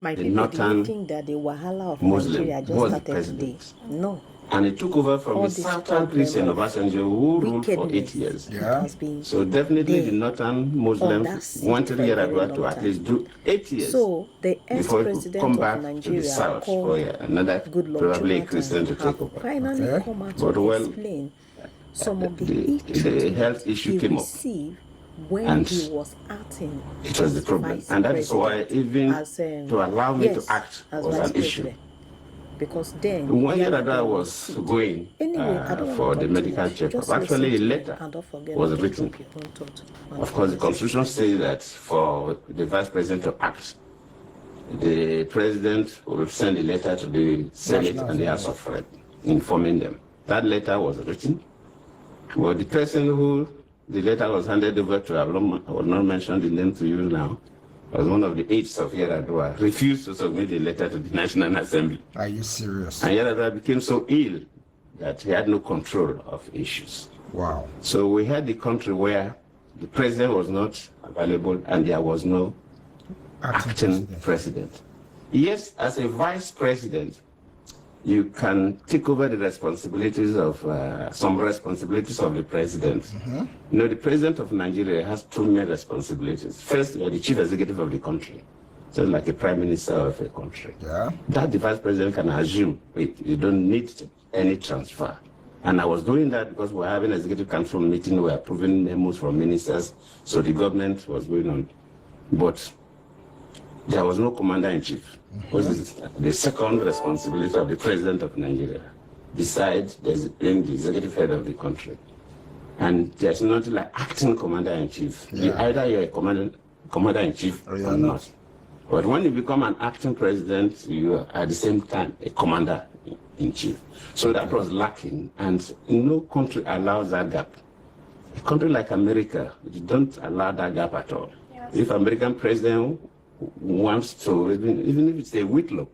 My the people, do you northern think that the Wahala of Muslim Nigeria just was the started today? president. No. And it took over from All the this southern Christian problem of Obasanjo who ruled for 8 wickedness, years. it has been So definitely the there northern on that Muslims seat wanted for a very Yar'Adua to long at least time. do 8 years So the before he could ex-president come of back to the Nigeria, south for called another, Goodluck probably a Christian Jonathan, to have take over. finally come out But to well, explain some of the the health treatment issue he came up, received when and he was acting it was the as problem. vice And that is why president, even as to allow me to act as was vice an issue. president. Because then When Yar'Adua Yar'Adua was going anyway, I don't for want the to talk too medical much. checkup, Just actually a listen to letter and don't forget was not to written. drop your own thought. Of course, the constitution says that for the vice president to act, the president will send a letter to the Senate and the House of Reps informing them. That letter was written. Well, the person who the letter was handed over to, I will not mention the name to you now, was one of the aides of Yar'Adua, refused to submit the letter to the National Assembly. Are you serious? And Yar'Adua became so ill that he had no control of issues. Wow. So we had the country where the president was not available and there was no acting president. Yes, as a vice president, you can take over the responsibilities of some responsibilities of the president. You know, the president of Nigeria has two main responsibilities. First, you are the chief executive of the country, so like a prime minister of a country. Yeah. That the vice president can assume you don't need any transfer. And I was doing that because we're having an executive council meeting, we're approving memos from ministers, so the government was going on. But there was no commander-in-chief. Which is the second responsibility of the president of Nigeria, besides being the executive head of the country. And there's nothing like acting commander-in-chief. Yeah. Either you're a commander-in-chief or not. But when you become an acting president, you are at the same time a commander-in-chief. So that was lacking, and no country allows that gap. A country like America, they don't allow that gap at all. Yes. If American president wants to, even if it's a Whitlow,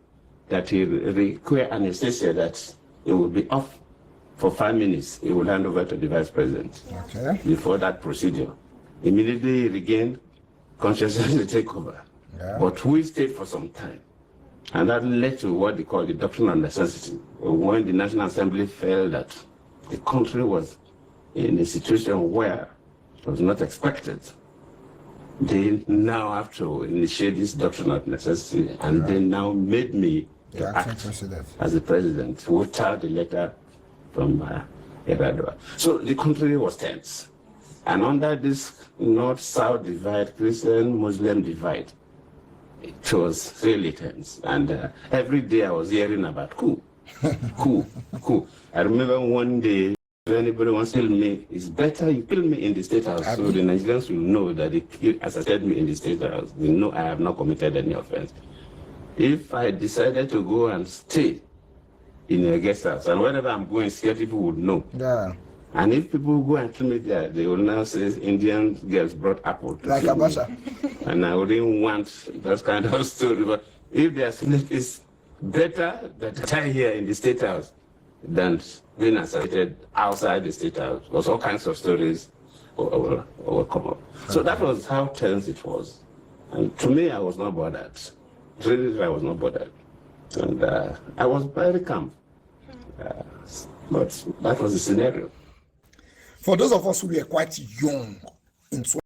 that he require anesthesia, that it will be off for 5 minutes, he will hand over to the vice president. Okay. Before that procedure, immediately regain consciousness to take over. Yeah. But we stayed for some time. And that led to what they call the doctrine of necessity. When the National Assembly felt that the country was in a situation where it was not expected, they now have to initiate this doctrine of necessity, and they now made me to act as the president without the letter from Yar'Adua. So the country was tense. And under this North-South divide, Christian-Muslim divide, it was really tense. And every day I was hearing about coup. I remember one day, if anybody wants to kill me, it's better you kill me in the State House, so the Nigerians will know that they assassinated me in the State House. They know I have not committed any offense. If I decided to go and stay in a guest house, and wherever I'm going, scared people would know. Yeah. And if people go and kill me there, they will now say Indian girls brought apple to like Abasha. And I wouldn't want that kind of story. But if their sleep is better that I here in the State House than being assassinated outside the State House, because all kinds of stories will come up. So that was how tense it was. And to me, I was not bothered. Really, I was not bothered. And I was very calm. But that was the scenario. For those of us who were quite young in